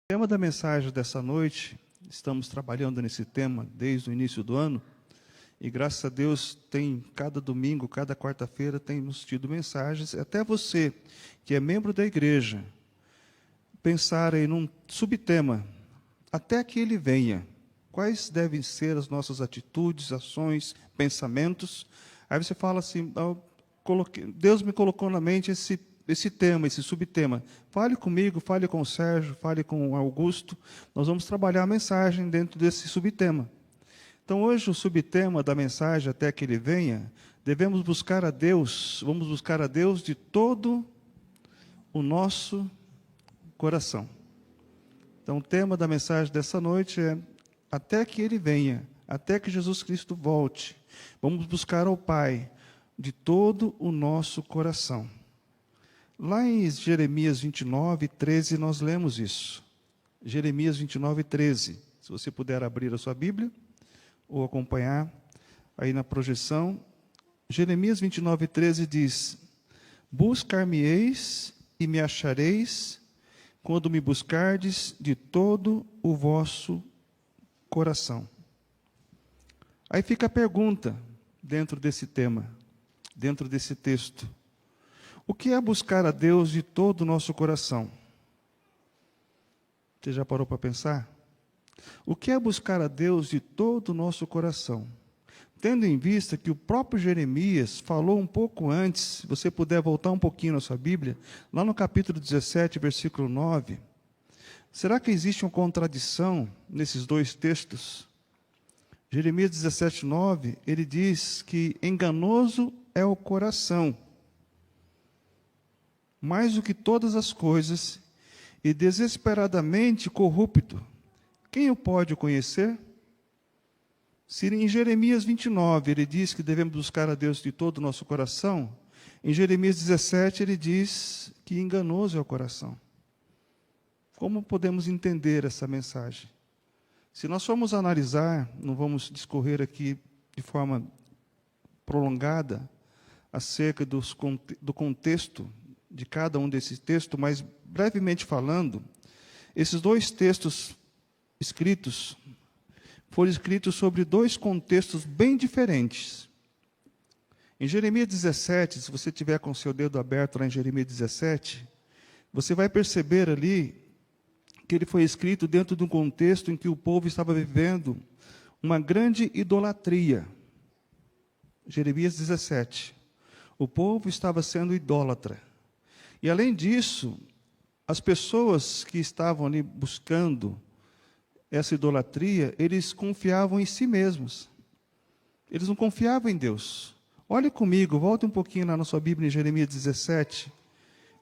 O tema da mensagem dessa noite, estamos trabalhando nesse tema desde o início do ano, e graças a Deus cada domingo, cada quarta-feira, temos tido mensagens, até você, que é membro da igreja, pensar aí num subtema, até que ele venha. Quais devem ser as nossas atitudes, ações, pensamentos? Aí você fala assim, Deus me colocou na mente esse tema, esse subtema. Fale comigo, fale com o Sérgio, fale com o Augusto. Nós vamos trabalhar a mensagem dentro desse subtema. Então, hoje, o subtema da mensagem, até que ele venha, devemos buscar a Deus, vamos buscar a Deus de todo o nosso coração. Então, o tema da mensagem dessa noite é até que ele venha, até que Jesus Cristo volte. Vamos buscar ao Pai de todo o nosso coração. Lá em Jeremias 29, 13, nós lemos isso. Jeremias 29, 13. Se você puder abrir a sua Bíblia ou acompanhar aí na projeção. Jeremias 29, 13 diz: Buscar-me-eis e me achareis, quando me buscardes de todo o vosso coração. Aí fica a pergunta dentro desse tema, dentro desse texto. O que é buscar a Deus de todo o nosso coração? Você já parou para pensar? O que é buscar a Deus de todo o nosso coração? Tendo em vista que o próprio Jeremias falou um pouco antes, se você puder voltar um pouquinho na sua Bíblia, lá no capítulo 17, versículo 9, será que existe uma contradição nesses dois textos? Jeremias 17, 9, ele diz que enganoso é o coração, mais do que todas as coisas, e desesperadamente corrupto. Quem o pode conhecer? Se em Jeremias 29 ele diz que devemos buscar a Deus de todo o nosso coração, em Jeremias 17 ele diz que enganoso é o coração. Como podemos entender essa mensagem? Se nós formos analisar, não vamos discorrer aqui de forma prolongada acerca do contexto de cada um desses textos, mas brevemente falando, esses dois textos escritos foram escritos sobre dois contextos bem diferentes. Em Jeremias 17, se você tiver com o seu dedo aberto lá em Jeremias 17, você vai perceber ali que ele foi escrito dentro de um contexto em que o povo estava vivendo uma grande idolatria. Jeremias 17. O povo estava sendo idólatra. E além disso, as pessoas que estavam ali buscando essa idolatria, eles confiavam em si mesmos. Eles não confiavam em Deus. Olhe comigo, volte um pouquinho lá na sua Bíblia, em Jeremias 17.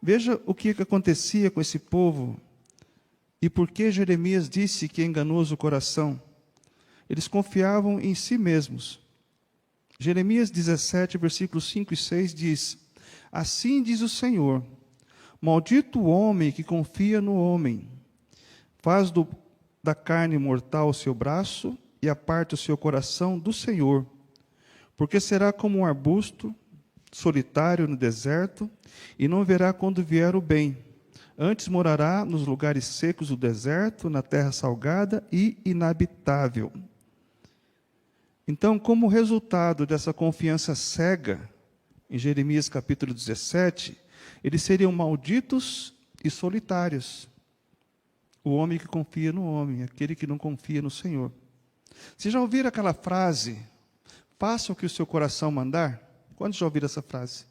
Veja o que acontecia com esse povo e por que Jeremias disse que é enganoso o coração. Eles confiavam em si mesmos. Jeremias 17, versículos 5 e 6 diz: Assim diz o Senhor, maldito o homem que confia no homem, faz da carne mortal o seu braço e aparta o seu coração do Senhor, porque será como um arbusto solitário no deserto e não verá quando vier o bem. Antes morará nos lugares secos do deserto, na terra salgada e inabitável. Então, como resultado dessa confiança cega, em Jeremias capítulo 17, eles seriam malditos e solitários. O homem que confia no homem, aquele que não confia no Senhor. Vocês já ouviram aquela frase, faça o que o seu coração mandar? Quantos já ouviram essa frase?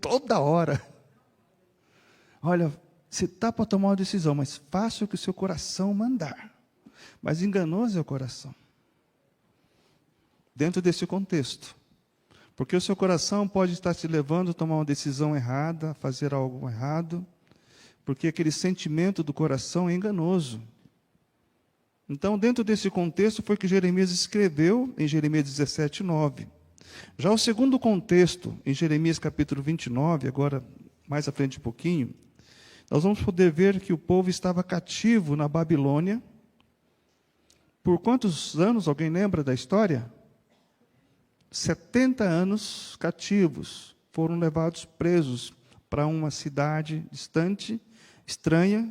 Toda hora. Olha, você está para tomar uma decisão, mas faça o que o seu coração mandar. Mas enganoso é o coração. Dentro desse contexto. Porque o seu coração pode estar te levando a tomar uma decisão errada, a fazer algo errado, porque aquele sentimento do coração é enganoso. Então, dentro desse contexto, foi que Jeremias escreveu em Jeremias 17, 9. Já o segundo contexto, em Jeremias capítulo 29, agora mais à frente um pouquinho, nós vamos poder ver que o povo estava cativo na Babilônia. Por quantos anos? Alguém lembra da história? 70 anos cativos, foram levados presos para uma cidade distante, estranha,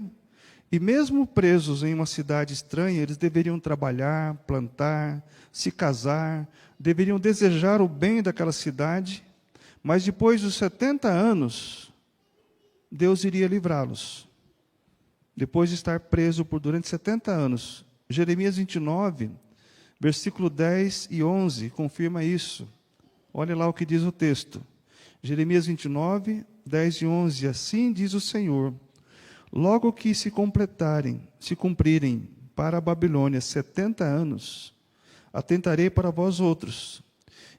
E mesmo presos em uma cidade estranha, eles deveriam trabalhar, plantar, se casar, deveriam desejar o bem daquela cidade, mas depois dos 70 anos, Deus iria livrá-los. Depois de estar preso durante 70 anos. Jeremias 29, versículo 10 e 11, confirma isso. Olha lá o que diz o texto. Jeremias 29, 10 e 11. Assim diz o Senhor: logo que se cumprirem para a Babilônia 70 anos, atentarei para vós outros,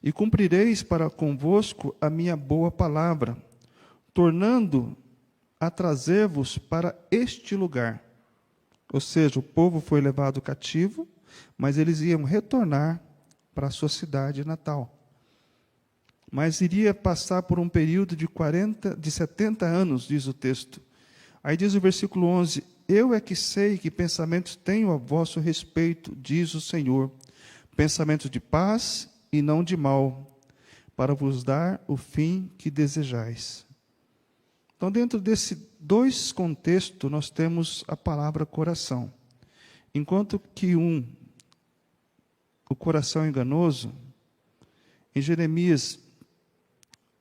e cumprireis para convosco a minha boa palavra, tornando a trazer-vos para este lugar. Ou seja, o povo foi levado cativo, mas eles iam retornar para a sua cidade natal. Mas iria passar por um período de 70 anos, diz o texto. Aí diz o versículo 11: eu é que sei que pensamentos tenho a vosso respeito, diz o Senhor, pensamentos de paz e não de mal, para vos dar o fim que desejais. Então, dentro desses dois contextos, nós temos a palavra coração. Enquanto que o coração enganoso, em Jeremias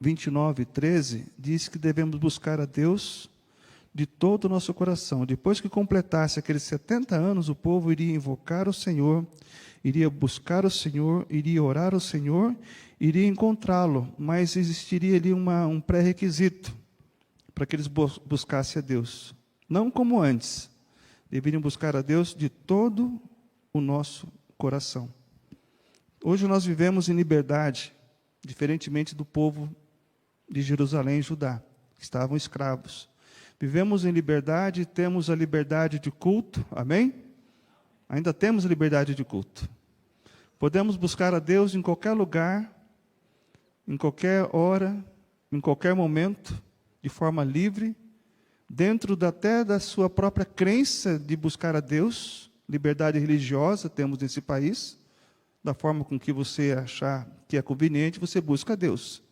29, 13, diz que devemos buscar a Deus de todo o nosso coração. Depois que completasse aqueles 70 anos, o povo iria invocar o Senhor, iria buscar o Senhor, iria orar ao Senhor, iria encontrá-lo, mas existiria ali um pré-requisito para que eles buscassem a Deus. Não como antes, deveriam buscar a Deus de todo o nosso coração. Hoje nós vivemos em liberdade, diferentemente do povo de Jerusalém e Judá, que estavam escravos. Vivemos em liberdade, temos a liberdade de culto, amém? Ainda temos a liberdade de culto. Podemos buscar a Deus em qualquer lugar, em qualquer hora, em qualquer momento, de forma livre, dentro até da sua própria crença de buscar a Deus. Liberdade religiosa temos nesse país, da forma com que você achar que é conveniente, você busca a Deus.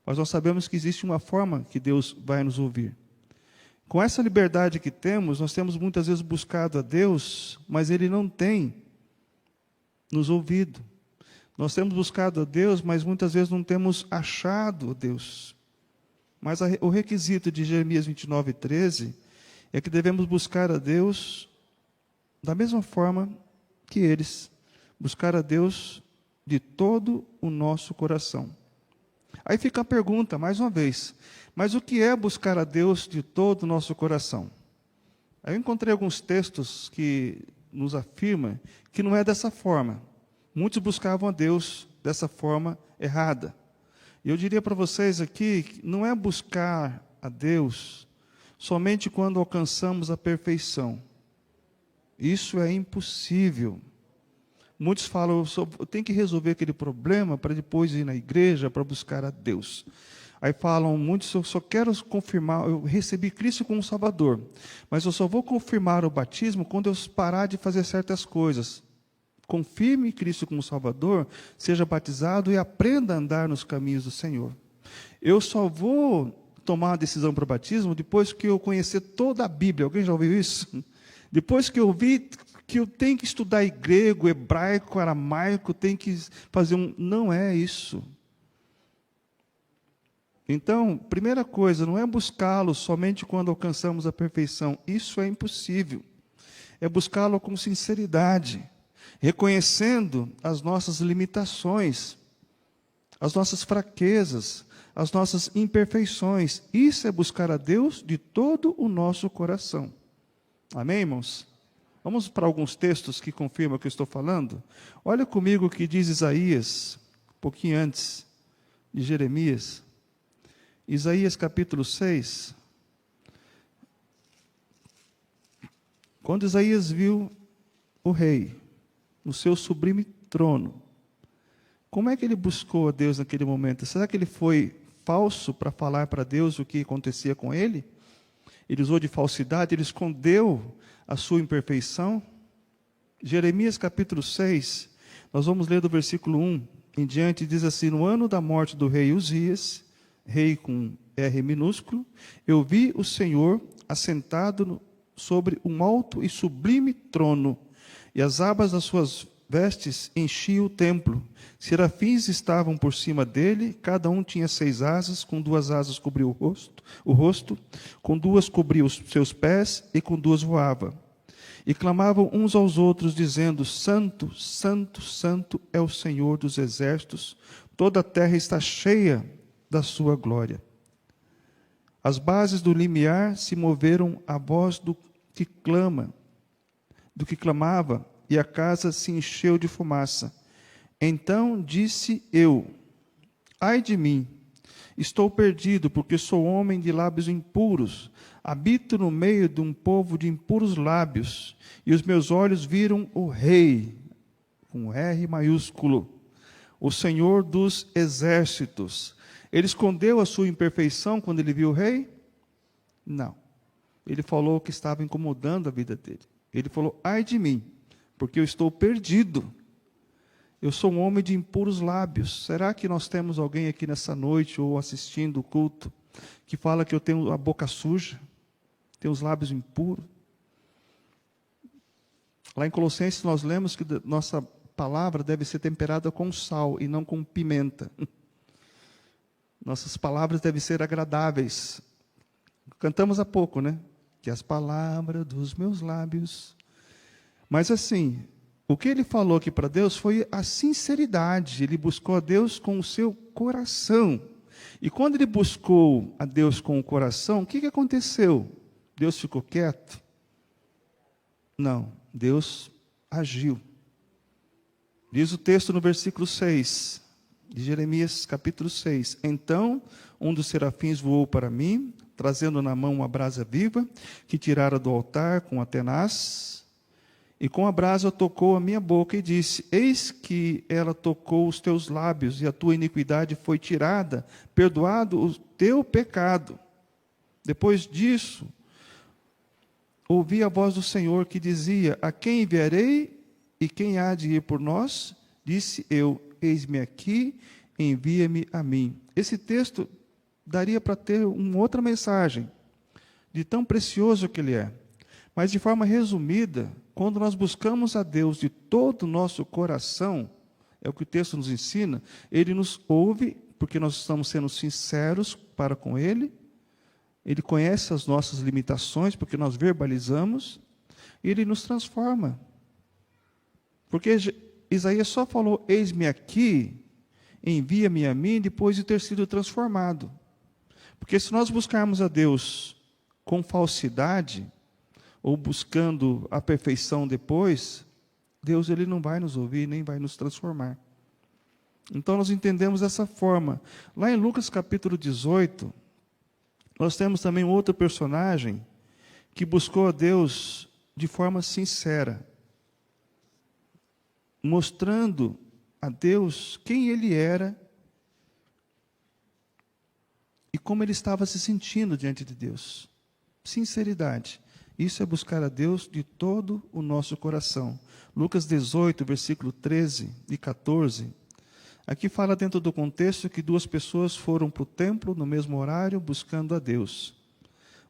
Mas nós sabemos que existe uma forma que Deus vai nos ouvir. Com essa liberdade que temos, nós temos muitas vezes buscado a Deus, mas Ele não tem nos ouvido. Nós temos buscado a Deus, mas muitas vezes não temos achado a Deus. Mas o requisito de Jeremias 29, 13 é que devemos buscar a Deus da mesma forma que eles. Buscar a Deus de todo o nosso coração. Aí fica a pergunta, mais uma vez, mas o que é buscar a Deus de todo o nosso coração? Aí eu encontrei alguns textos que nos afirmam que não é dessa forma. Muitos buscavam a Deus dessa forma errada. E eu diria para vocês aqui, que não é buscar a Deus somente quando alcançamos a perfeição. Isso é impossível. Muitos falam, eu tenho que resolver aquele problema para depois ir na igreja para buscar a Deus. Aí falam, muitos, eu só quero confirmar, eu recebi Cristo como Salvador, mas eu só vou confirmar o batismo quando eu parar de fazer certas coisas. Confirme Cristo como Salvador, seja batizado e aprenda a andar nos caminhos do Senhor. Eu só vou tomar a decisão para o batismo depois que eu conhecer toda a Bíblia. Alguém já ouviu isso? Depois que eu vi que eu tenho que estudar grego, hebraico, aramaico, tenho que fazer Não é isso. Então, primeira coisa, não é buscá-lo somente quando alcançamos a perfeição. Isso é impossível. É buscá-lo com sinceridade, reconhecendo as nossas limitações, as nossas fraquezas, as nossas imperfeições. Isso é buscar a Deus de todo o nosso coração. Amém, irmãos? Vamos para alguns textos que confirmam o que eu estou falando? Olha comigo o que diz Isaías, um pouquinho antes de Jeremias. Isaías capítulo 6. Quando Isaías viu o rei no seu sublime trono, como é que ele buscou a Deus naquele momento? Será que ele foi falso para falar para Deus o que acontecia com ele? Ele usou de falsidade, ele escondeu a sua imperfeição? Jeremias capítulo 6, nós vamos ler do versículo 1 em diante, diz assim: no ano da morte do rei Uzias, rei com R minúsculo, eu vi o Senhor assentado sobre um alto e sublime trono, e as abas das suas vestes enchiam o templo. Serafins estavam por cima dele, cada um tinha 6 asas, com 2 asas cobria o rosto, com 2 cobria os seus pés, e com 2 voava. E clamavam uns aos outros, dizendo: Santo, Santo, Santo é o Senhor dos exércitos, toda a terra está cheia da sua glória. As bases do limiar se moveram à voz do que clamava, e a casa se encheu de fumaça. Então disse eu: ai de mim, estou perdido, porque sou homem de lábios impuros, habito no meio de um povo de impuros lábios, e os meus olhos viram o Rei, com R maiúsculo, o Senhor dos exércitos. Ele escondeu a sua imperfeição quando ele viu o Rei? Não. Ele falou que estava incomodando a vida dele. Ele falou: ai de mim, porque eu estou perdido. Eu sou um homem de impuros lábios. Será que nós temos alguém aqui nessa noite, ou assistindo o culto, que fala que eu tenho a boca suja, tenho os lábios impuros? Lá em Colossenses nós lemos que nossa palavra deve ser temperada com sal e não com pimenta. Nossas palavras devem ser agradáveis. Cantamos há pouco, né? Que as palavras dos meus lábios. Mas assim, o que ele falou aqui para Deus foi a sinceridade. Ele buscou a Deus com o seu coração. E quando ele buscou a Deus com o coração, o que aconteceu? Deus ficou quieto? Não, Deus agiu. Diz o texto no versículo 6, de Jeremias capítulo 6. Então, um dos serafins voou para mim, trazendo na mão uma brasa viva, que tirara do altar com a tenaz, e com a brasa tocou a minha boca e disse: eis que ela tocou os teus lábios, e a tua iniquidade foi tirada, perdoado o teu pecado. Depois disso, ouvi a voz do Senhor que dizia: a quem enviarei, e quem há de ir por nós? Disse eu: eis-me aqui, envia-me a mim. Esse texto daria para ter uma outra mensagem, de tão precioso que ele é. Mas, de forma resumida, quando nós buscamos a Deus de todo o nosso coração, é o que o texto nos ensina, Ele nos ouve, porque nós estamos sendo sinceros para com Ele, Ele conhece as nossas limitações, porque nós verbalizamos, e Ele nos transforma. Porque Isaías só falou: eis-me aqui, envia-me a mim, depois de ter sido transformado. Porque se nós buscarmos a Deus com falsidade, ou buscando a perfeição depois, Deus ele não vai nos ouvir, nem vai nos transformar. Então nós entendemos dessa forma. Lá em Lucas capítulo 18, nós temos também outro personagem que buscou a Deus de forma sincera, mostrando a Deus quem ele era e como ele estava se sentindo diante de Deus. Sinceridade. Isso é buscar a Deus de todo o nosso coração. Lucas 18, versículo 13 e 14. Aqui fala, dentro do contexto, que 2 pessoas foram para o templo no mesmo horário buscando a Deus.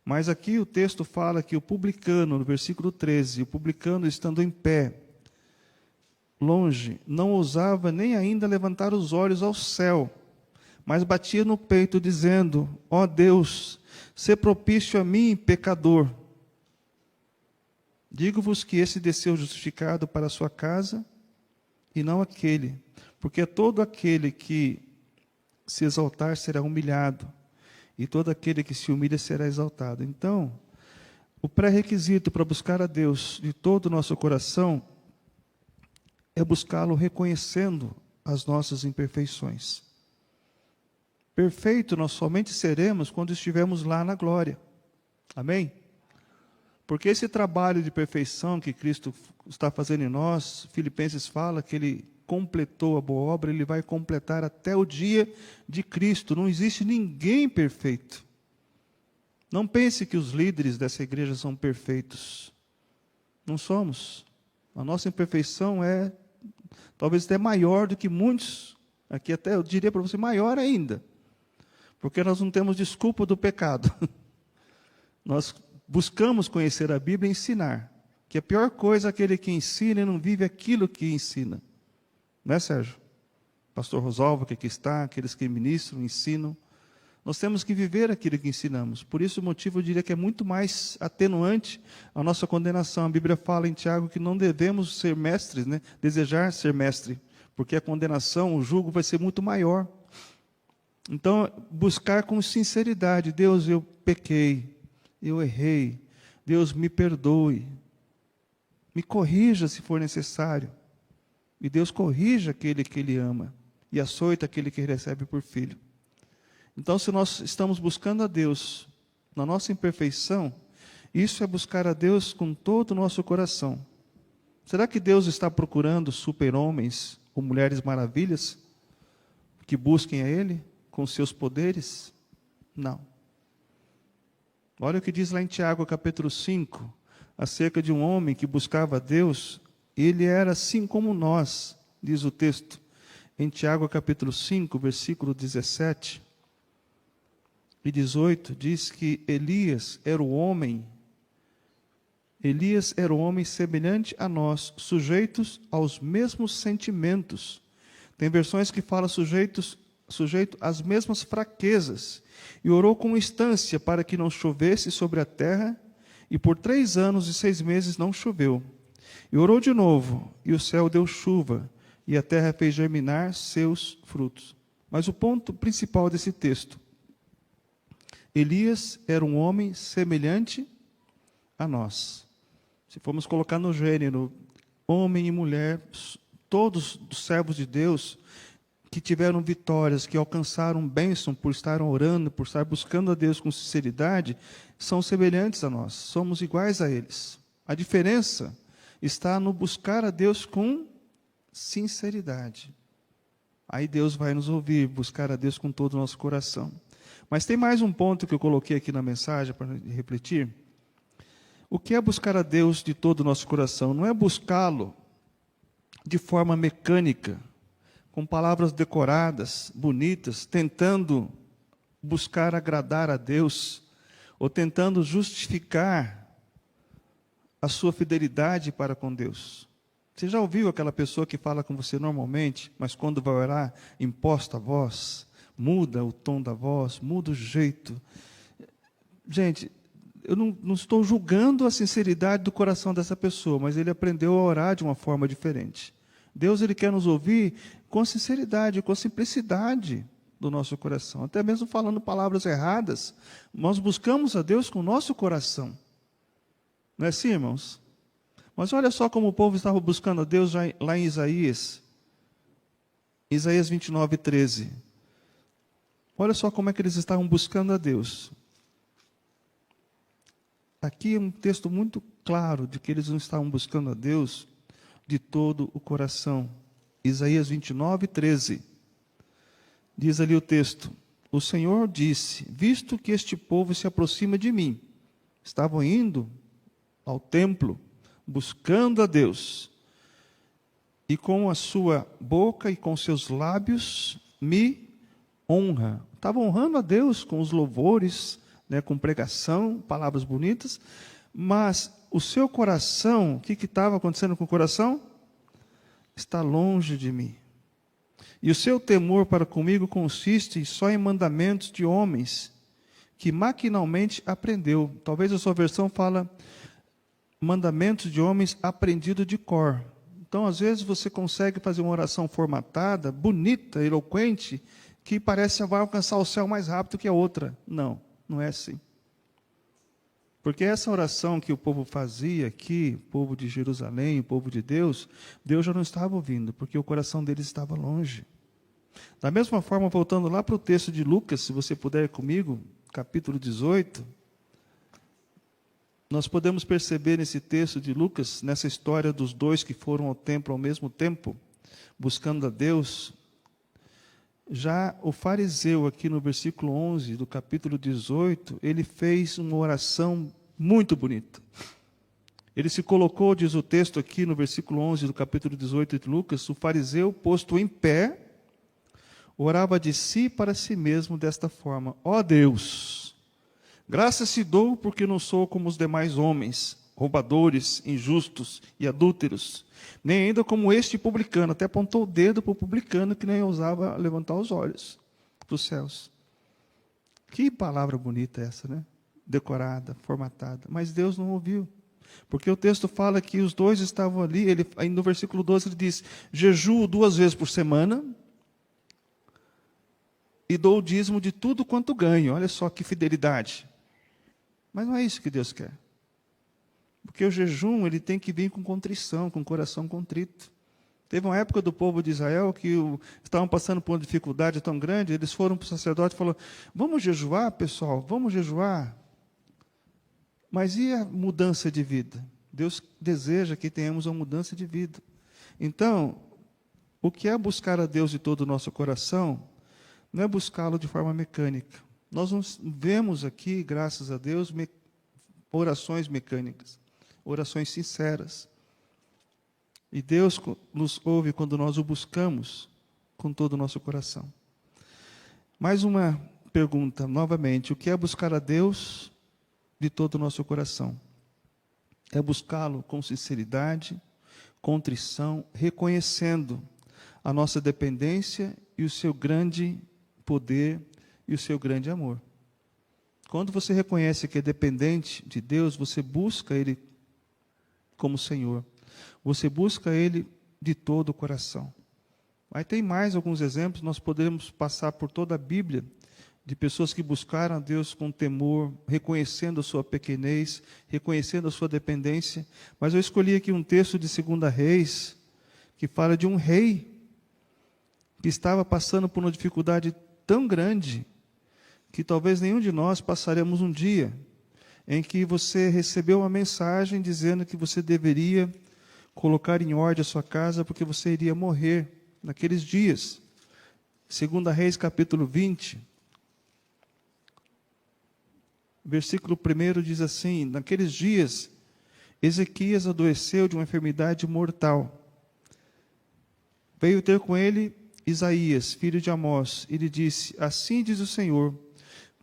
Mas aqui o texto fala que o publicano, no versículo 13, o publicano estando em pé, longe, não ousava nem ainda levantar os olhos ao céu, mas batia no peito, dizendo: ó Deus, sê propício a mim, pecador. Digo-vos que esse desceu justificado para a sua casa, e não aquele, porque todo aquele que se exaltar será humilhado, e todo aquele que se humilha será exaltado. Então, o pré-requisito para buscar a Deus de todo o nosso coração é buscá-lo reconhecendo as nossas imperfeições. Perfeito nós somente seremos quando estivermos lá na glória. Amém? Porque esse trabalho de perfeição que Cristo está fazendo em nós, Filipenses fala que Ele completou a boa obra, Ele vai completar até o dia de Cristo. Não existe ninguém perfeito. Não pense que os líderes dessa igreja são perfeitos. Não somos. A nossa imperfeição é talvez até maior do que muitos. Aqui até eu diria para você, maior ainda. Porque nós não temos desculpa do pecado. Nós buscamos conhecer a Bíblia e ensinar. Que a pior coisa é aquele que ensina e não vive aquilo que ensina. Não é, Sérgio? Pastor Rosalvo, que aqui está, aqueles que ministram, ensinam. Nós temos que viver aquilo que ensinamos. Por isso o motivo, eu diria, que é muito mais atenuante a nossa condenação. A Bíblia fala em Tiago que não devemos ser mestres, né? Desejar ser mestre, porque a condenação, o jugo vai ser muito maior. Então, buscar com sinceridade: Deus, eu pequei, eu errei, Deus, me perdoe, me corrija se for necessário. E Deus corrige aquele que Ele ama e açoita aquele que recebe por filho. Então, se nós estamos buscando a Deus na nossa imperfeição, isso é buscar a Deus com todo o nosso coração. Será que Deus está procurando super-homens ou mulheres maravilhas que busquem a Ele com seus poderes? Não. Olha o que diz lá em Tiago, capítulo 5, acerca de um homem que buscava a Deus. Ele era assim como nós, diz o texto, em Tiago, capítulo 5, versículo 17 e 18, diz que Elias era o homem semelhante a nós, sujeitos aos mesmos sentimentos. Tem versões que falam sujeito às mesmas fraquezas. E orou com instância para que não chovesse sobre a terra, e por 3 anos e 6 meses não choveu. E orou de novo, e o céu deu chuva, e a terra fez germinar seus frutos. Mas o ponto principal desse texto: Elias era um homem semelhante a nós. Se formos colocar no gênero homem e mulher, todos os servos de Deus que tiveram vitórias, que alcançaram bênção por estar orando, por estar buscando a Deus com sinceridade, são semelhantes a nós, somos iguais a eles. A diferença está no buscar a Deus com sinceridade. Aí Deus vai nos ouvir, buscar a Deus com todo o nosso coração. Mas tem mais um ponto que eu coloquei aqui na mensagem para refletir. O que é buscar a Deus de todo o nosso coração? Não é buscá-lo de forma mecânica, com palavras decoradas, bonitas, tentando buscar agradar a Deus, ou tentando justificar a sua fidelidade para com Deus. Você já ouviu aquela pessoa que fala com você normalmente, mas quando vai orar, imposta a voz, muda o tom da voz, muda o jeito? Gente, eu não estou julgando a sinceridade do coração dessa pessoa, mas ele aprendeu a orar de uma forma diferente. Deus, Ele quer nos ouvir com sinceridade, com simplicidade do nosso coração. Até mesmo falando palavras erradas, nós buscamos a Deus com o nosso coração. Não é assim, irmãos? Mas olha só como o povo estava buscando a Deus lá em Isaías 29, 13. Olha só como é que eles estavam buscando a Deus. Aqui é um texto muito claro de que eles não estavam buscando a Deus de todo o coração. Isaías 29, 13. Diz ali o texto: o Senhor disse, visto que este povo se aproxima de mim, estavam indo ao templo, buscando a Deus, e com a sua boca e com seus lábios me honra. Estavam honrando a Deus com os louvores, né, com pregação, palavras bonitas, mas o seu coração, o que estava acontecendo com o coração? Está longe de mim. E o seu temor para comigo consiste só em mandamentos de homens, que maquinalmente aprendeu. Talvez a sua versão fala mandamentos de homens aprendido de cor. Então, às vezes, você consegue fazer uma oração formatada, bonita, eloquente, que parece que vai alcançar o céu mais rápido que a outra. Não, não é assim. Porque essa oração que o povo fazia aqui, o povo de Jerusalém, o povo de Deus, Deus já não estava ouvindo, porque o coração deles estava longe. Da mesma forma, voltando lá para o texto de Lucas, se você puder ir comigo, capítulo 18, nós podemos perceber nesse texto de Lucas, nessa história dos dois que foram ao templo ao mesmo tempo, buscando a Deus. Já o fariseu, aqui no versículo 11 do capítulo 18, ele fez uma oração muito bonita. Ele se colocou, diz o texto aqui no versículo 11 do capítulo 18 de Lucas, o fariseu, posto em pé, orava de si para si mesmo desta forma: ó Deus, Graças te dou porque não sou como os demais homens, roubadores, injustos e adúlteros, nem ainda como este publicano. Até apontou o dedo para o publicano que nem ousava levantar os olhos para os céus. Que palavra bonita essa, né? Decorada, formatada. Mas Deus não ouviu. Porque o texto fala que os dois estavam ali, aí no versículo 12 ele diz, jejuo 2 vezes por semana e dou o dízimo de tudo quanto ganho. Olha só que fidelidade. Mas não é isso que Deus quer. Porque o jejum, ele tem que vir com contrição, com coração contrito. Teve uma época do povo de Israel que estavam passando por uma dificuldade tão grande, eles foram para o sacerdote e falaram, vamos jejuar, pessoal, vamos jejuar. Mas e a mudança de vida? Deus deseja que tenhamos uma mudança de vida. Então, o que é buscar a Deus de todo o nosso coração, não é buscá-lo de forma mecânica. Nós não vemos aqui, graças a Deus, orações mecânicas, orações sinceras. E Deus nos ouve quando nós o buscamos com todo o nosso coração. Mais uma pergunta, novamente. O que é buscar a Deus de todo o nosso coração? É buscá-lo com sinceridade, contrição, reconhecendo a nossa dependência e o seu grande poder e o seu grande amor. Quando você reconhece que é dependente de Deus, você busca Ele como Senhor. Você busca Ele de todo o coração. Aí tem mais alguns exemplos, nós podemos passar por toda a Bíblia, de pessoas que buscaram a Deus com temor, reconhecendo a sua pequenez, reconhecendo a sua dependência. Mas eu escolhi aqui um texto de 2 Reis, que fala de um rei que estava passando por uma dificuldade tão grande, que talvez nenhum de nós passaremos um dia em que você recebeu uma mensagem dizendo que você deveria colocar em ordem a sua casa, porque você iria morrer naqueles dias. 2 Reis, capítulo 20, versículo 1 diz assim, naqueles dias, Ezequias adoeceu de uma enfermidade mortal. Veio ter com ele Isaías, filho de Amós, e lhe disse, assim diz o Senhor,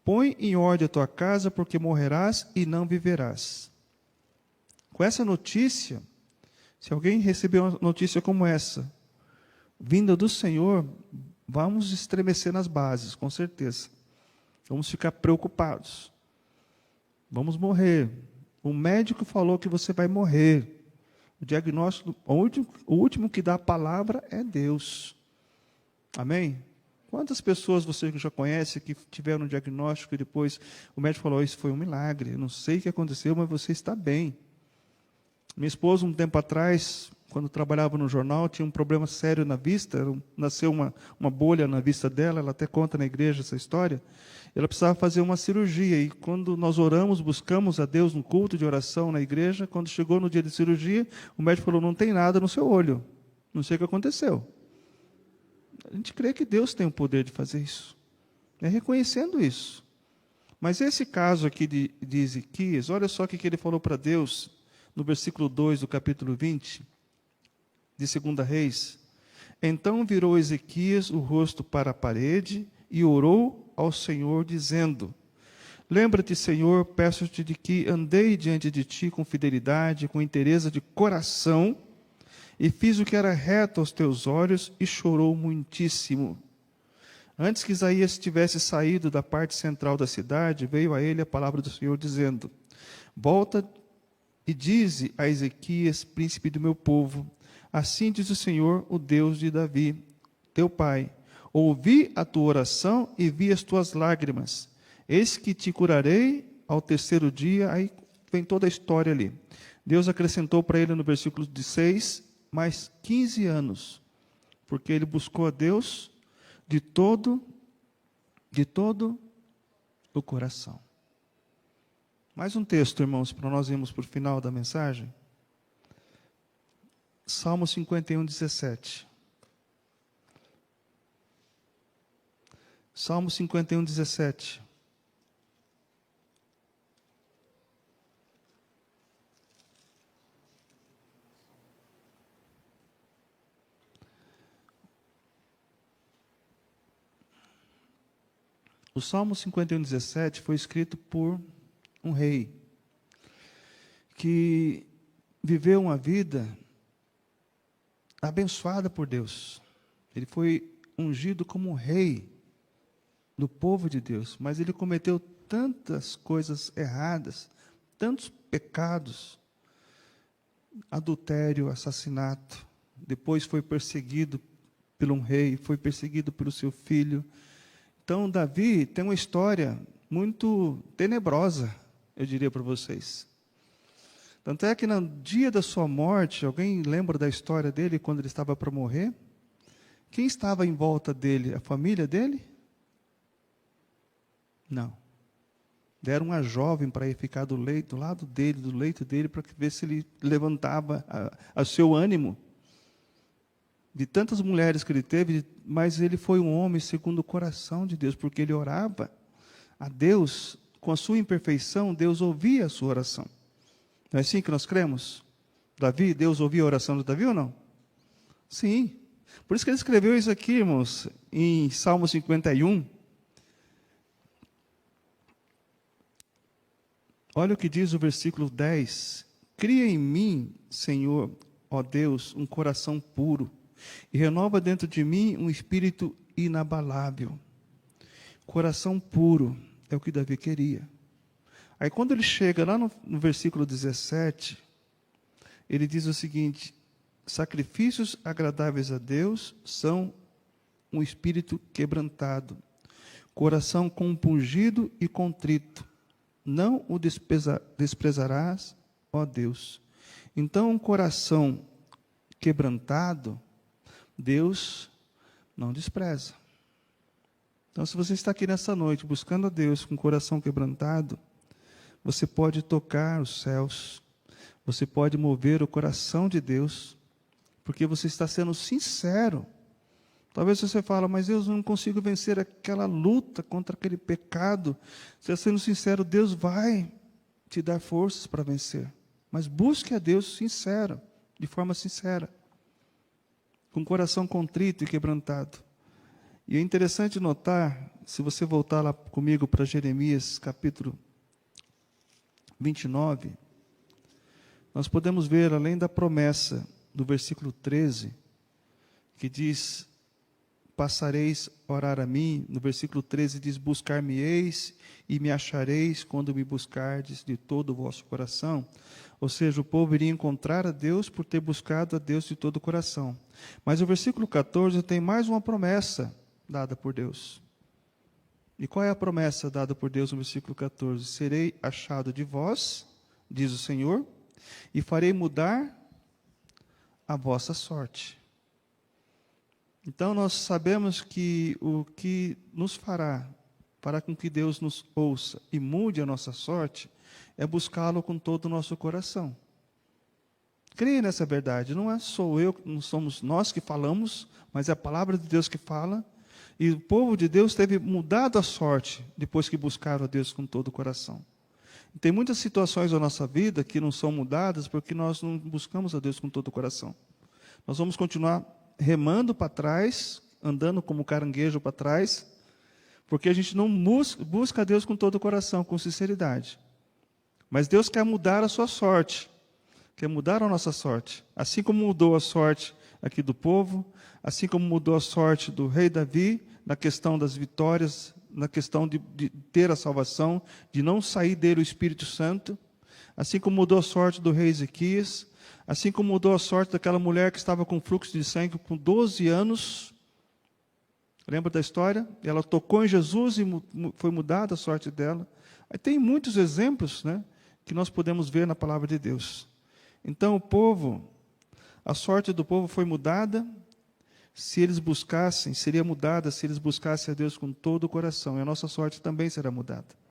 põe em ordem a tua casa, porque morrerás e não viverás. Com essa notícia, se alguém receber uma notícia como essa, vinda do Senhor, vamos estremecer nas bases, com certeza. Vamos ficar preocupados. Vamos morrer. O médico falou que você vai morrer. O diagnóstico, o último que dá a palavra é Deus. Amém? Quantas pessoas você já conhece que tiveram um diagnóstico e depois o médico falou, isso foi um milagre, eu não sei o que aconteceu, mas você está bem. Minha esposa, um tempo atrás, quando trabalhava no jornal, tinha um problema sério na vista, nasceu uma bolha na vista dela, ela até conta na igreja essa história. Ela precisava fazer uma cirurgia, e quando nós oramos, buscamos a Deus no culto de oração na igreja, quando chegou no dia de cirurgia, o médico falou, não tem nada no seu olho, não sei o que aconteceu. A gente crê que Deus tem o poder de fazer isso, é reconhecendo isso. Mas esse caso aqui de Ezequias, olha só o que ele falou para Deus, no versículo 2 do capítulo 20, de 2 Reis. Então virou Ezequias o rosto para a parede e orou ao Senhor, dizendo, lembra-te, Senhor, peço-te de que andei diante de ti com fidelidade, com inteireza de coração, e fiz o que era reto aos teus olhos, e chorou muitíssimo. Antes que Isaías tivesse saído da parte central da cidade, veio a ele a palavra do Senhor, dizendo, volta e dize a Ezequias, príncipe do meu povo, assim diz o Senhor, o Deus de Davi, teu pai, ouvi a tua oração e vi as tuas lágrimas, eis que te curarei ao terceiro dia. Aí vem toda a história ali. Deus acrescentou para ele no versículo 6, mais 15 anos, porque ele buscou a Deus de todo o coração. Mais um texto, irmãos, para nós irmos para o final da mensagem. Salmo 51, 17. Salmo 51, 17. O Salmo 51, 17 foi escrito por um rei, que viveu uma vida abençoada por Deus. Ele foi ungido como um rei do povo de Deus, mas ele cometeu tantas coisas erradas, tantos pecados, adultério, assassinato, depois foi perseguido por um rei, foi perseguido pelo seu filho. Então, Davi tem uma história muito tenebrosa, eu diria para vocês. Tanto é que no dia da sua morte, alguém lembra da história dele quando ele estava para morrer? Quem estava em volta dele? A família dele? Não. Deram uma jovem para ir ficar do lado dele, do leito dele, para ver se ele levantava a seu ânimo. De tantas mulheres que ele teve, mas ele foi um homem segundo o coração de Deus, porque ele orava a Deus, com a sua imperfeição, Deus ouvia a sua oração. Não é assim que nós cremos? Davi, Deus ouvia a oração de Davi ou não? Sim. Por isso que ele escreveu isso aqui, irmãos, em Salmo 51. Olha o que diz o versículo 10. Cria em mim, Senhor, ó Deus, um coração puro, e renova dentro de mim um espírito inabalável. Coração puro é o que Davi queria. Aí quando ele chega lá no versículo 17, ele diz o seguinte: sacrifícios agradáveis a Deus são um espírito quebrantado, coração compungido e contrito. Não o desprezarás, ó Deus. Então, um coração quebrantado, Deus não despreza. Então, se você está aqui nessa noite buscando a Deus com o coração quebrantado, você pode tocar os céus, você pode mover o coração de Deus, porque você está sendo sincero. Talvez você fale, mas eu não consigo vencer aquela luta contra aquele pecado. Você está sendo sincero, Deus vai te dar forças para vencer. Mas busque a Deus sincero, de forma sincera, com o coração contrito e quebrantado. E é interessante notar, se você voltar lá comigo para Jeremias, capítulo 29, nós podemos ver, além da promessa do versículo 13, que diz: passareis a orar a mim. No versículo 13 diz: buscar-me-eis e me achareis quando me buscardes de todo o vosso coração. Ou seja, o povo iria encontrar a Deus por ter buscado a Deus de todo o coração. Mas o versículo 14 tem mais uma promessa dada por Deus. E qual é a promessa dada por Deus no versículo 14? Serei achado de vós, diz o Senhor, e farei mudar a vossa sorte. Então, nós sabemos que o que nos fará com que Deus nos ouça e mude a nossa sorte, é buscá-lo com todo o nosso coração. Creia nessa verdade, não somos nós que falamos, mas é a palavra de Deus que fala, e o povo de Deus teve mudado a sorte, depois que buscaram a Deus com todo o coração. E tem muitas situações da nossa vida que não são mudadas, porque nós não buscamos a Deus com todo o coração. Nós vamos continuar remando para trás, andando como caranguejo para trás, porque a gente não busca a Deus com todo o coração, com sinceridade. Mas Deus quer mudar a sua sorte, quer mudar a nossa sorte. Assim como mudou a sorte aqui do povo, assim como mudou a sorte do rei Davi, na questão das vitórias, na questão de ter a salvação, de não sair dele o Espírito Santo, assim como mudou a sorte do rei Ezequias, assim como mudou a sorte daquela mulher que estava com fluxo de sangue com 12 anos. Lembra da história? Ela tocou em Jesus e foi mudada a sorte dela. Aí tem muitos exemplos, né, que nós podemos ver na palavra de Deus. Então, a sorte do povo foi mudada, seria mudada se eles buscassem a Deus com todo o coração. E a nossa sorte também será mudada.